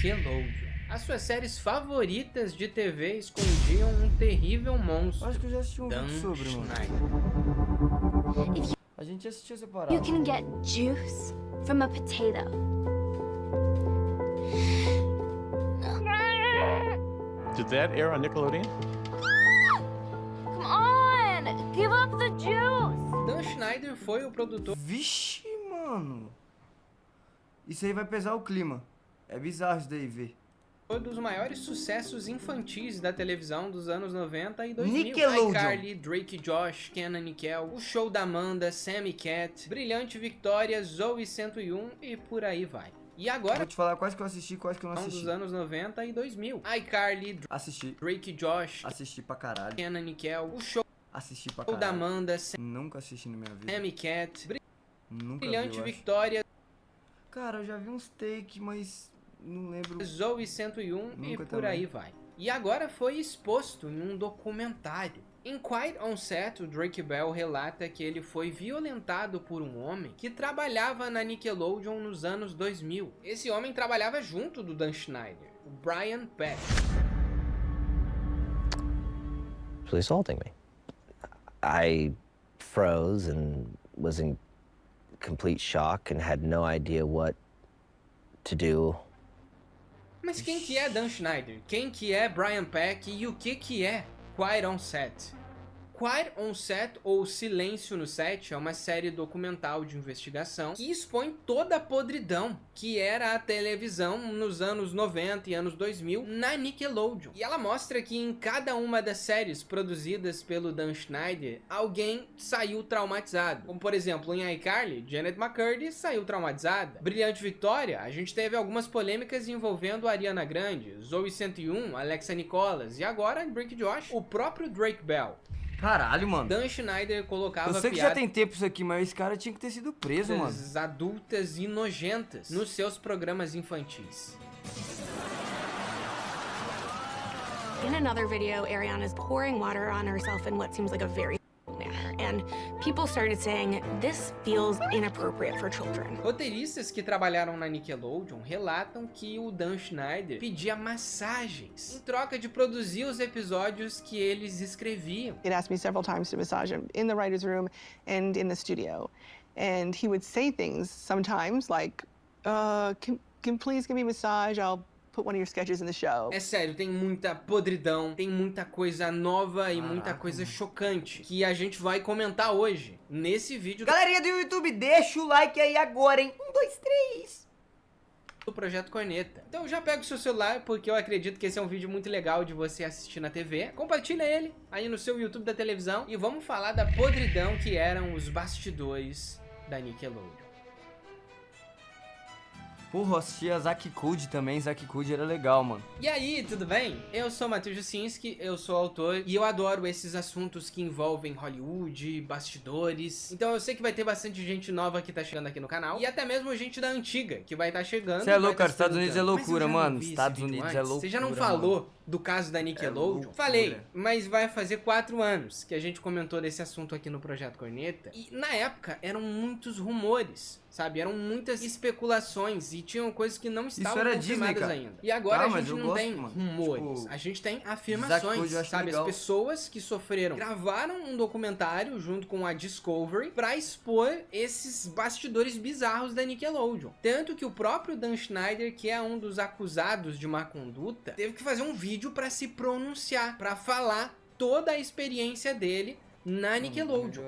Nickelodeon. As suas séries favoritas de TV escondiam um terrível monstro. Acho que eu já assisti um Dan vídeo sobre, mano. Schneider. A gente já assistiu separado. You can get juice from a potato. Did that air on Nickelodeon? Come on! Give up the juice! Dan Schneider foi o produtor Vixe, mano. Isso aí vai pesar o clima. É bizarro isso daí ver. dos maiores sucessos infantis da televisão dos anos 90 e 2000. Nickelodeon. iCarly, Drake e Josh, Kenan e Nickel, O Show da Amanda, Sam e Cat, Brilhante Victoria, Zoey 101 e por aí vai. E agora, Vou te falar quais que eu assisti e quais que eu não assisti. dos anos 90 e 2000. iCarly, Assisti. Drake e Josh, Assisti pra caralho. Kenan e Nickel, O Show Assisti pra da caralho. Amanda, Sam Nunca assisti na minha vida. e Cat, Nunca Brilhante vi, eu acho. Victoria, Cara, eu já vi uns take, mas não lembro. Zoey 101 e Nunca por também. aí vai. E agora foi exposto em um documentário. Em Quiet on Set, o Drake Bell relata que ele foi violentado por um homem que trabalhava na Nickelodeon nos anos 2000. Esse homem trabalhava junto do Dan Schneider, o Brian Peck. Actually assaulting me. I froze and was in complete shock and had no idea what to do. Mas quem que é Dan Schneider? Quem que é Brian Peck e o que é Quiet on Set? Quiet on Set, ou Silêncio no Set, é uma série documental de investigação que expõe toda a podridão que era a televisão nos anos 90 e anos 2000 na Nickelodeon. E ela mostra que em cada uma das séries produzidas pelo Dan Schneider, alguém saiu traumatizado. Como por exemplo, em iCarly, Janet McCurdy saiu traumatizada. Brilhante Victoria, a gente teve algumas polêmicas envolvendo a Ariana Grande, Zoey 101, Alexa Nicholas e agora Drake e Josh, o próprio Drake Bell. Caralho, mano. Dan Schneider colocava Eu sei que já tem tempo isso aqui, mas esse cara tinha que ter sido preso, mano. piadas adultas e nojentas nos seus programas infantis. In another video, Ariana's pouring water on herself in what seems like a very manner, and people started saying this feels inappropriate for children. Roteiristas que trabalharam na Nickelodeon relatam que o Dan Schneider pedia massagens em troca de produzir os episódios que eles escreviam. It asked me several times to massage him in the writer's room and in the studio. And he would say things sometimes like, can you please give me a massage? I'll put one of your sketches in the show. É sério, tem muita podridão, tem muita coisa nova e muita coisa chocante que a gente vai comentar hoje nesse vídeo Galerinha do YouTube, deixa o like aí agora, hein? 1, 2, 3. do Projeto Corneta. Então já pega o seu celular, porque eu acredito que esse é um vídeo muito legal de você assistir na TV. Compartilha ele aí no seu YouTube da televisão e vamos falar da podridão que eram os bastidores da Nickelodeon. Porra, eu assisti a Zack Code também. Zack Code era legal, mano. E aí, tudo bem? Eu sou Matheus Jusinski, eu sou autor e eu adoro esses assuntos que envolvem Hollywood, bastidores. Então eu sei que vai ter bastante gente nova que tá chegando aqui no canal e até mesmo gente da antiga que vai estar chegando. Você é e vai louco, tá cara. se Estados Unidos é perguntando, loucura, "Mas eu já não mano. vi esse Estados vídeo Unidos antes?" é loucura. Você já não mano. falou do caso da Nickelodeon? loucura. Falei, mas vai fazer 4 anos que a gente comentou desse assunto aqui no Projeto Corneta. E na época eram muitos rumores, sabe? Eram muitas especulações e tinham coisas que não estavam era confirmadas Disney, cara. ainda. E agora Tá, a mas gente eu não gosto, tem mano. rumores, Tipo, a gente tem Zack afirmações, Code eu acho sabe? legal. As pessoas que sofreram gravaram um documentário junto com a Discovery pra expor esses bastidores bizarros da Nickelodeon. Tanto que o próprio Dan Schneider, que é um dos acusados de má conduta, teve que fazer um vídeo pra se pronunciar, pra falar toda a experiência dele na Nickelodeon.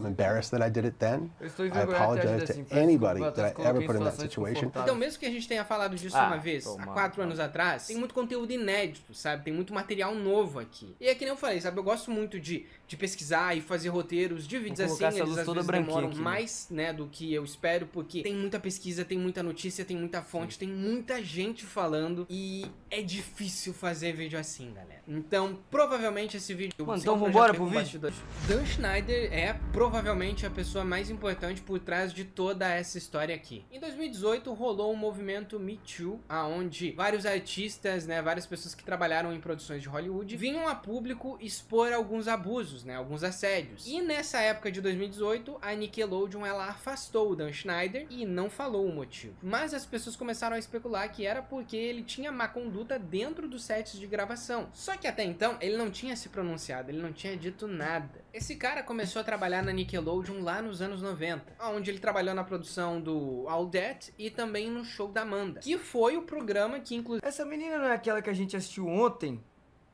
I'm embarrassed that I did it then. Eu estou I envergonhado de apologize dessa to empresa, anybody desculpa, that I coloquei ever em put in that situações situation. desconfortáveis. Então, mesmo que a gente tenha falado disso uma vez, há 4 anos atrás, tem muito conteúdo inédito, sabe? Tem muito material novo aqui. E é que nem eu falei, sabe? Eu gosto muito de pesquisar e fazer roteiros de vídeos assim, colocar essa eles luz às toda vezes branquinha demoram aqui, né? mais, né, do que eu espero, porque tem muita pesquisa, tem muita notícia, tem muita fonte, tem muita gente falando e é difícil fazer vídeo assim, galera. Então, provavelmente esse vídeo... Mano, se então é um vambora projeto pro com vídeo? bastidores- Dan Schneider é provavelmente a pessoa mais importante por trás de toda essa história aqui. Em 2018 rolou um movimento Me Too, onde vários artistas, várias pessoas que trabalharam em produções de Hollywood vinham a público expor alguns abusos, alguns assédios. E nessa época de 2018, a Nickelodeon ela afastou o Dan Schneider e não falou o motivo. Mas as pessoas começaram a especular que era porque ele tinha má conduta dentro dos sets de gravação. Só que até então ele não tinha se pronunciado, ele não tinha dito nada. Esse cara começou a trabalhar na Nickelodeon lá nos anos 90, onde ele trabalhou na produção do All That e também no Show da Amanda, que foi o programa que inclusive... Essa menina não é aquela que a gente assistiu ontem?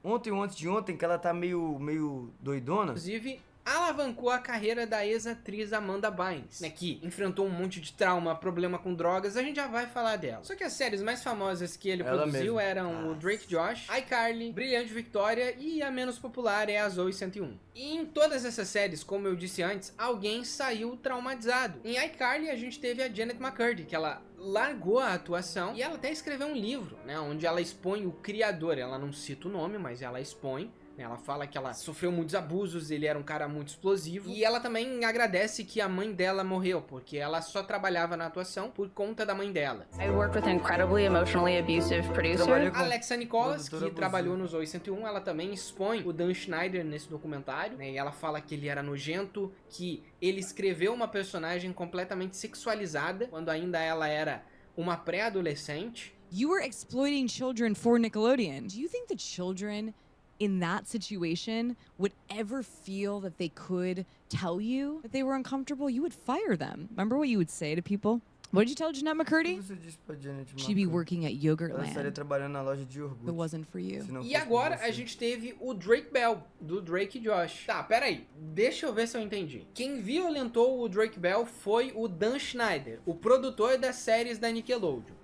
Ontem ou antes de ontem, que ela tá meio doidona? Inclusive, alavancou a carreira da ex-atriz Amanda Bynes, que enfrentou um monte de trauma, problema com drogas, a gente já vai falar dela. Só que as séries mais famosas que ele produziu eram o Drake Josh, iCarly, Brilhante Victoria e a menos popular é a Zoey 101. E em todas essas séries, como eu disse antes, alguém saiu traumatizado. Em iCarly a gente teve a Janet McCurdy, que ela largou a atuação e ela até escreveu um livro, onde ela expõe o criador, ela não cita o nome, mas ela expõe. Ela fala que ela sofreu muitos abusos, ele era um cara muito explosivo. E ela também agradece que a mãe dela morreu, porque ela só trabalhava na atuação por conta da mãe dela. I work with incredibly emotionally abusive producer. Alexa Nicholas, que trabalhou no Zoey 101, ela também expõe o Dan Schneider nesse documentário. E ela fala que ele era nojento, que ele escreveu uma personagem completamente sexualizada, quando ainda ela era uma pré-adolescente. You were exploiting children for Nickelodeon. Do you think the children in that situation would ever feel that they could tell you that they were uncomfortable? You would fire them. Remember what you would say to people? What did you tell Jeanette McCurdy? Você disse pra Janet She'd be working at ela Yogurtland. estaria trabalhando na loja de iogurte. If it wasn't for you. E agora a gente teve o Drake Bell, do Drake Josh. Tá, peraí, deixa eu ver se eu entendi. Quem violentou o Drake Bell foi o Dan Schneider, o produtor das séries da Nickelodeon.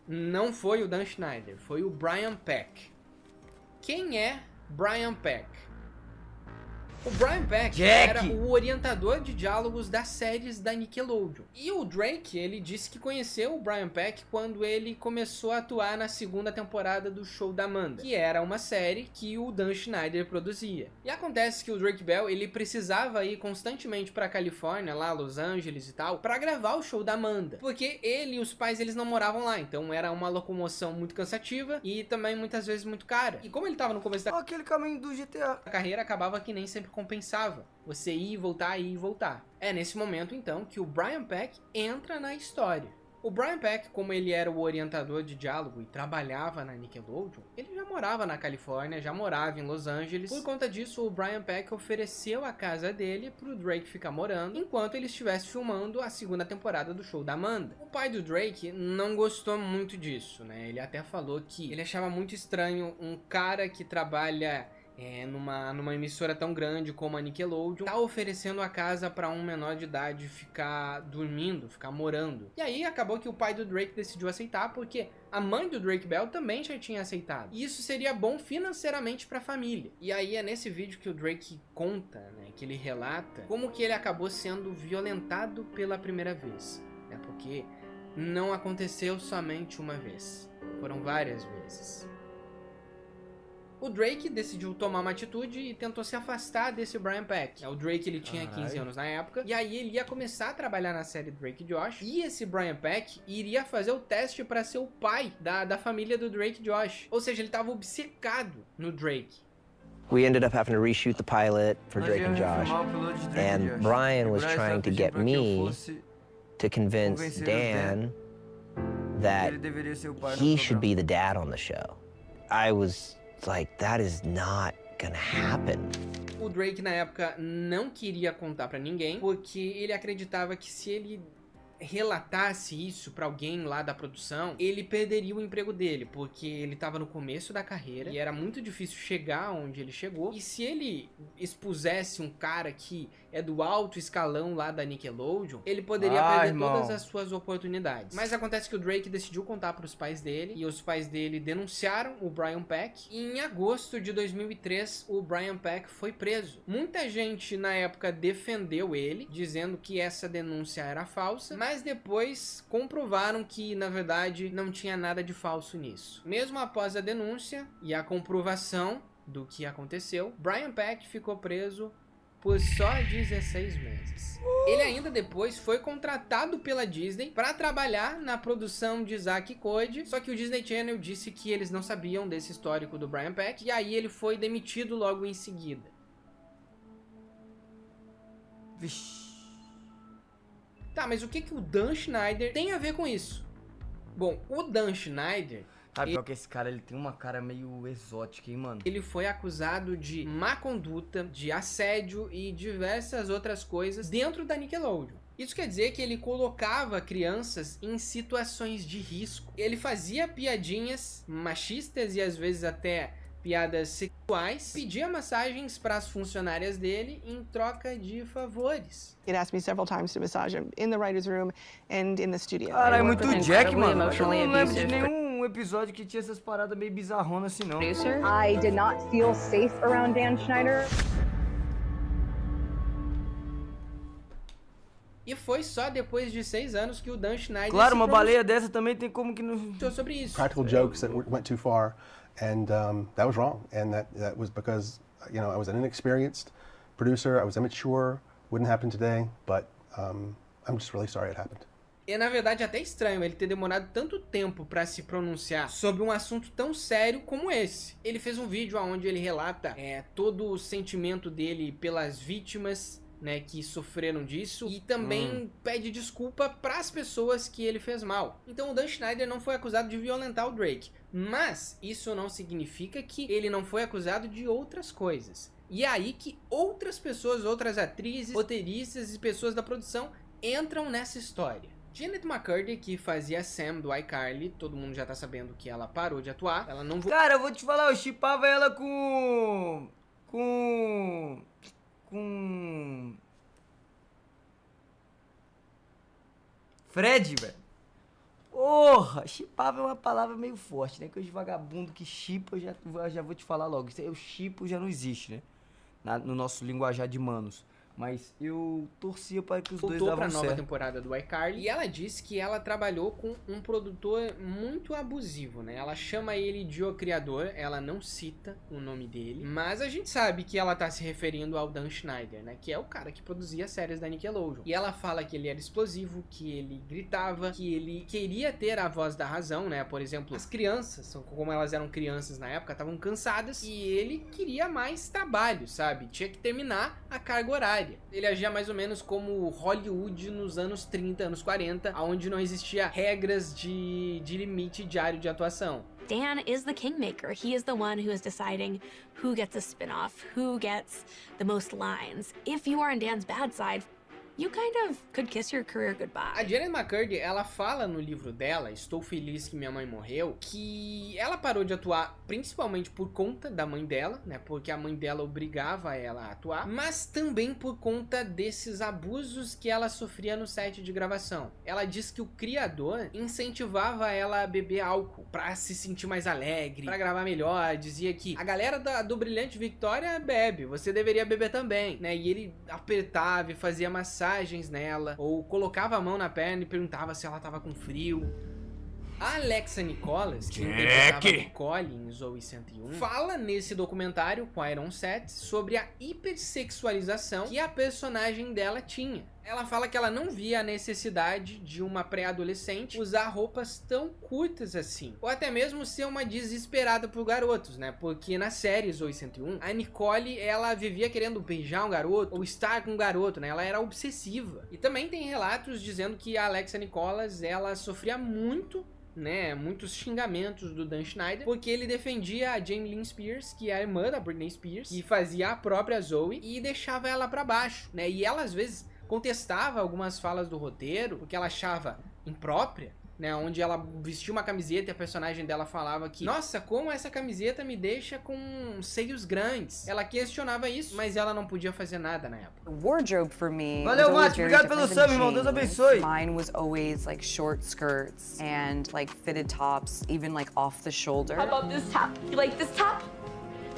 Não foi o Dan Schneider, foi o Brian Peck. Quem é Brian Peck? O Brian Peck era o orientador de diálogos das séries da Nickelodeon. E o Drake, ele disse que conheceu o Brian Peck quando ele começou a atuar na segunda temporada do Show da Amanda, que era uma série que o Dan Schneider produzia. E acontece que o Drake Bell, ele precisava ir constantemente pra Califórnia, lá Los Angeles e tal, pra gravar o Show da Amanda, porque ele e os pais, eles não moravam lá, então era uma locomoção muito cansativa e também muitas vezes muito cara. E como ele tava no começo da aquele caminho do GTA. A carreira acabava que nem sempre compensava você ir e voltar. É nesse momento então que o Brian Peck entra na história. O Brian Peck, como ele era o orientador de diálogo e trabalhava na Nickelodeon, ele já morava na Califórnia, já morava em Los Angeles. Por conta disso, o Brian Peck ofereceu a casa dele pro Drake ficar morando, enquanto ele estivesse filmando a segunda temporada do Show da Amanda. O pai do Drake não gostou muito disso, Ele até falou que ele achava muito estranho um cara que trabalha numa emissora tão grande como a Nickelodeon tá oferecendo a casa pra um menor de idade ficar dormindo, ficar morando. E aí acabou que o pai do Drake decidiu aceitar, porque a mãe do Drake Bell também já tinha aceitado. E isso seria bom financeiramente pra família. E aí é nesse vídeo que o Drake conta, que ele relata como que ele acabou sendo violentado pela primeira vez. Porque não aconteceu somente uma vez, foram várias vezes. O Drake decidiu tomar uma atitude e tentou se afastar desse Brian Peck. O Drake, ele tinha 15 anos na época, e aí ele ia começar a trabalhar na série Drake Josh, e esse Brian Peck iria fazer o teste para ser o pai da família do Drake Josh. Ou seja, ele estava obcecado no Drake. We ended up having to reshoot the pilot for Drake and Josh, and Brian was trying to get me to convince Dan that he should be the dad on the show. I was like, that is not gonna happen. O Drake na época não queria contar pra ninguém, porque ele acreditava que se ele relatasse isso pra alguém lá da produção, ele perderia o emprego dele, porque ele tava no começo da carreira e era muito difícil chegar onde ele chegou. E se ele expusesse um cara que é do alto escalão lá da Nickelodeon, ele poderia perder todas as suas oportunidades. Mas acontece que o Drake decidiu contar pros pais dele, e os pais dele denunciaram o Brian Peck, e em agosto de 2003 o Brian Peck foi preso. Muita gente na época defendeu ele, dizendo que essa denúncia era falsa, mas depois comprovaram que na verdade não tinha nada de falso nisso. Mesmo após a denúncia e a comprovação do que aconteceu, Brian Peck ficou preso por só 16 meses. Ele ainda depois foi contratado pela Disney para trabalhar na produção de Zack e Cody, só que o Disney Channel disse que eles não sabiam desse histórico do Brian Peck, e aí ele foi demitido logo em seguida. Vixe. Tá, mas o que o Dan Schneider tem a ver com isso? Bom, o Dan Schneider... Cara, pior que esse cara, ele tem uma cara meio exótica, hein, mano? Ele foi acusado de má conduta, de assédio e diversas outras coisas dentro da Nickelodeon. Isso quer dizer que ele colocava crianças em situações de risco. Ele fazia piadinhas machistas e às vezes até piadas sexuais, pedia massagens para as funcionárias dele em troca de favores. He asked me several times to massage him in the writer's room and in the studio. Caralho, é muito Jack, mano. Eu emotionally não lembro de abusive nenhum episódio que tinha essas paradas meio bizarronas assim, não. producer. I did not feel safe around Dan Schneider. E foi só depois de 6 anos que o Dan Schneider Claro, uma baleia dessa também tem como que não... sobre isso. Practical jokes that went too far, and that was wrong. And that was because, you know, I was an inexperienced producer, I was immature, wouldn't happen today, but I'm just really sorry it happened. E na verdade é até estranho ele ter demorado tanto tempo para se pronunciar sobre um assunto tão sério como esse. Ele fez um vídeo onde ele relata todo o sentimento dele pelas vítimas, né, que sofreram disso, e também pede desculpa para as pessoas que ele fez mal. Então o Dan Schneider não foi acusado de violentar o Drake, mas isso não significa que ele não foi acusado de outras coisas. E é aí que outras pessoas, outras atrizes, roteiristas e pessoas da produção entram nessa história. Janet McCurdy, que fazia Sam do iCarly, todo mundo já tá sabendo que ela parou de atuar, ela não... Cara, eu vou te falar, eu shippava ela com... Fred, velho. Porra, shippava é uma palavra meio forte, né? Que os vagabundos que shipam, eu já vou te falar logo. O shippo já não existe, né? No nosso linguajar de manos. Mas eu torcia para que os dois davam certo. Voltou pra nova temporada do iCarly e ela disse que ela trabalhou com um produtor muito abusivo, né? Ela chama ele de o criador, ela não cita o nome dele, mas a gente sabe que ela tá se referindo ao Dan Schneider, né? Que é o cara que produzia séries da Nickelodeon. E ela fala que ele era explosivo, que ele gritava, que ele queria ter a voz da razão, né? Por exemplo, as crianças, como elas eram crianças na época, estavam cansadas e ele queria mais trabalho, sabe? Tinha que terminar a carga horária. Ele agia mais ou menos como Hollywood nos anos 30, anos 40, onde não existia regras de limite diário de atuação. Dan is the kingmaker. He is the one who is deciding who gets a spin-off, who gets the most lines. If you are on Dan's bad side, you kind of could kiss your career goodbye. A Janet McCurdy, ela fala no livro dela, Estou Feliz que Minha Mãe Morreu, que ela parou de atuar principalmente por conta da mãe dela, né? Porque a mãe dela obrigava ela a atuar, mas também por conta desses abusos que ela sofria no set de gravação. Ela diz que o criador incentivava ela a beber álcool pra se sentir mais alegre, pra gravar melhor, dizia que a galera do Brilhante Victória bebe, você deveria beber também, né? E ele apertava e fazia massagens nela, ou colocava a mão na perna e perguntava se ela tava com frio. A Alexa Nicholas, que interpretava Nicole em Zoey 101, fala nesse documentário com a Iron Set sobre a hipersexualização que a personagem dela tinha. Ela fala que ela não via a necessidade de uma pré-adolescente usar roupas tão curtas assim, ou até mesmo ser uma desesperada por garotos, né? Porque na série Zoey 101, a Nicole, ela vivia querendo beijar um garoto ou estar com um garoto, né? Ela era obsessiva. E também tem relatos dizendo que a Alexa Nicholas, ela sofria muito, né, muitos xingamentos do Dan Schneider, porque ele defendia a Jamie Lynn Spears, que é a irmã da Britney Spears, que fazia a própria Zoey, e deixava ela pra baixo, né? E ela às vezes contestava algumas falas do roteiro, porque ela achava imprópria, né, onde ela vestia uma camiseta e a personagem dela falava que, nossa, como essa camiseta me deixa com seios grandes. Ela questionava isso, mas ela não podia fazer nada na época. The wardrobe for me Valeu, Mate, obrigado pelo sub, irmão. Deus abençoe. Mine was always like short skirts and like fitted tops, even like off the shoulder. How about this top? You like this top?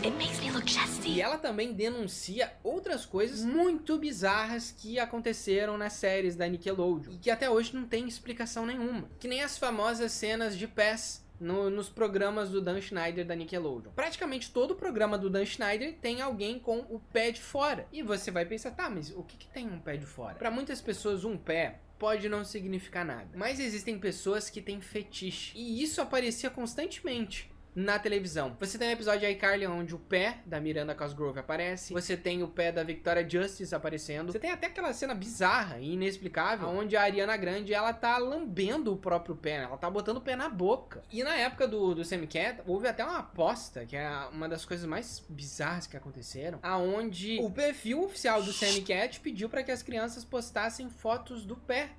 It makes me look chesty. E ela também denuncia outras coisas muito bizarras que aconteceram nas séries da Nickelodeon e que até hoje não tem explicação nenhuma. Que nem as famosas cenas de pés nos programas do Dan Schneider da Nickelodeon. Praticamente todo programa do Dan Schneider tem alguém com o pé de fora. E você vai pensar, tá, mas o que tem um pé de fora? Para muitas pessoas, um pé pode não significar nada. Mas existem pessoas que têm fetiche. E isso aparecia constantemente na televisão. Você tem um episódio de iCarly onde o pé da Miranda Cosgrove aparece. Você tem o pé da Victoria Justice aparecendo. Você tem até aquela cena bizarra e inexplicável onde a Ariana Grande, ela tá lambendo o próprio pé, né? Ela tá botando o pé na boca. E na época do Sammy Cat, houve até uma aposta, que é uma das coisas mais bizarras que aconteceram, aonde o perfil oficial do Sammy Cat pediu para que as crianças postassem fotos do pé,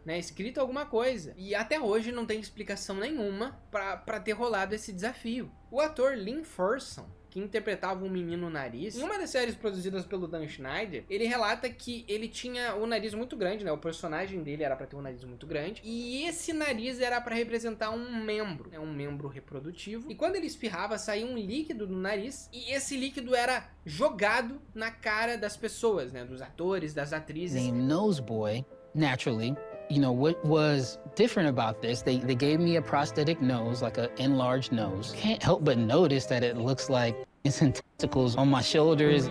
né, escrito alguma coisa. E até hoje não tem explicação nenhuma pra ter rolado esse desafio. O ator Lynn Ferguson, que interpretava um menino nariz, em uma das séries produzidas pelo Dan Schneider, ele relata que ele tinha o nariz muito grande, né? O personagem dele era pra ter um nariz muito grande, e esse nariz era pra representar um membro, né? Um membro reprodutivo. E quando ele espirrava, saía um líquido do nariz, e esse líquido era jogado na cara das pessoas, né? Dos atores, das atrizes. Named Noseboy, naturally. You know, what was different about this, they gave me a prosthetic nose, like an enlarged nose. Can't help but notice that it looks like it's tentacles on my shoulders.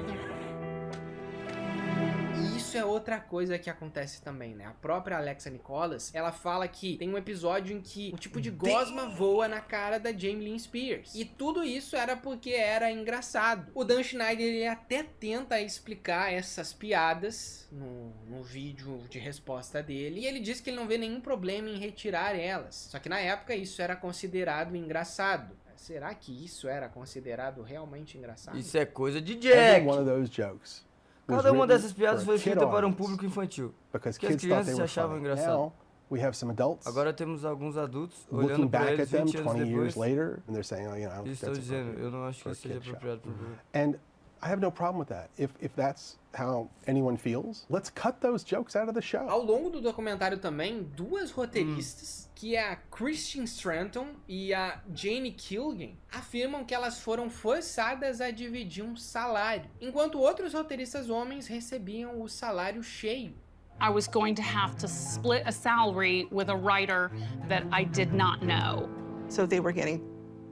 E isso é outra coisa que acontece também, né? A própria Alexa Nikolas, ela fala que tem um episódio em que um tipo de gosma voa na cara da Jamie Lynn Spears. E tudo isso era porque era engraçado. O Dan Schneider, ele até tenta explicar essas piadas no vídeo de resposta dele. E ele diz que ele não vê nenhum problema em retirar elas. Só que na época isso era considerado engraçado. Será que isso era considerado realmente engraçado? Isso é coisa de Jack. One of those jokes. Cada uma dessas piadas foi escrita para um público infantil. Porque as crianças se achavam engraçado. We have some adults. Agora temos alguns adultos looking olhando para back eles at them 20 anos 20 years depois. later, and they're saying, oh, you know, I don't Eles think estão that's dizendo, appropriate eu não acho que for a isso seja kid's show. apropriado para o And I have no problem with that. If that's how anyone feels, let's cut those jokes out of the show. Ao longo do documentário também, duas roteiristas, que é a Christine Stratton e a Jane Kilgan, afirmam que elas foram forçadas a dividir um salário, enquanto outros roteiristas homens recebiam o salário cheio. I was going to have to split a salary with a writer that I did not know. So they were getting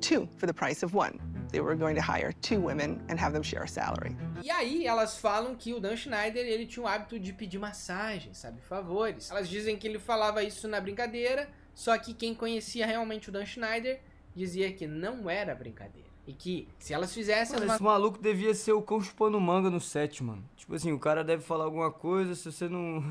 2 for the price of 1. They were going to hire 2 women and have them share a salary. E aí elas falam que o Dan Schneider, ele tinha o hábito de pedir massagem, sabe, favores. Elas dizem que ele falava isso na brincadeira, só que quem conhecia realmente o Dan Schneider dizia que não era brincadeira. E que se elas fizessem... Mano, esse maluco devia ser o cão chupando manga no set, mano. Tipo assim, o cara deve falar alguma coisa, se você não...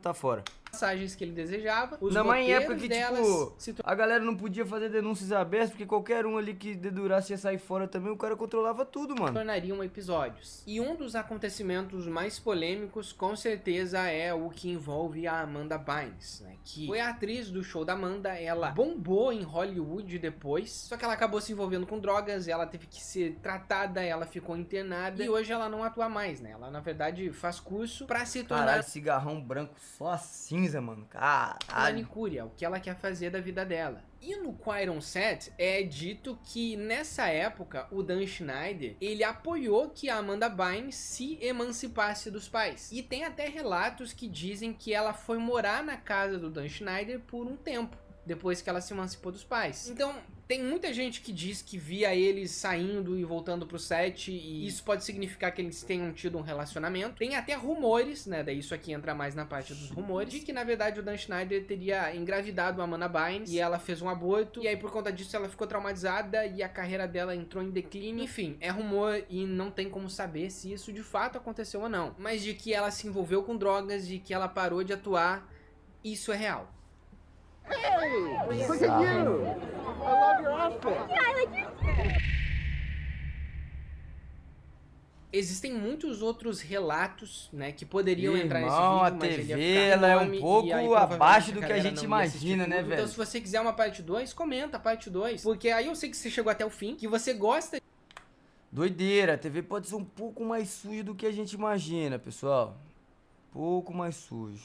tá fora. Massagens que ele desejava, os Ainda mais em época roteiros que, delas tipo, a galera não podia fazer denúncias abertas, porque qualquer um ali que dedurasse ia sair fora também, o cara controlava tudo, mano. tornariam episódios. E um dos acontecimentos mais polêmicos, com certeza, é o que envolve a Amanda Bynes, né? Que foi a atriz do show da Amanda, ela bombou em Hollywood depois, só que ela acabou se envolvendo com drogas, ela teve que ser tratada, ela ficou internada, e hoje ela não atua mais, né? Ela, na verdade, faz curso pra se tornar... Caralho, cigarrão branco só assim, mano. Caralho. manicure, é o que ela quer fazer da vida dela. E no Quiet on Set é dito que nessa época o Dan Schneider, ele apoiou que a Amanda Bynes se emancipasse dos pais. E tem até relatos que dizem que ela foi morar na casa do Dan Schneider por um tempo, depois que ela se emancipou dos pais. Então, tem muita gente que diz que via eles saindo e voltando pro set, e isso pode significar que eles tenham tido um relacionamento. Tem até rumores, né, daí isso aqui entra mais na parte dos rumores, de que na verdade o Dan Schneider teria engravidado a Amanda Bynes, e ela fez um aborto, e aí por conta disso ela ficou traumatizada, e a carreira dela entrou em declínio. Enfim, é rumor e não tem como saber se isso de fato aconteceu ou não. Mas de que ela se envolveu com drogas, de que ela parou de atuar, isso é real. Hey, look at you! I love your outfit. Yeah, I like yours. Existem muitos outros relatos, né, que poderiam entrar nesse Irmão, vídeo, a mas TV, ele ia ficar ela é um enorme, pouco e aí, provavelmente, abaixo do que a galera gente não ia assistir imagina, né, tudo. velho? Então, se você quiser uma parte 2, comenta a parte 2, porque aí eu sei que você chegou até o fim, que você gosta. Doideira, a TV pode ser um pouco mais suja do que a gente imagina, pessoal. Pouco mais sujo.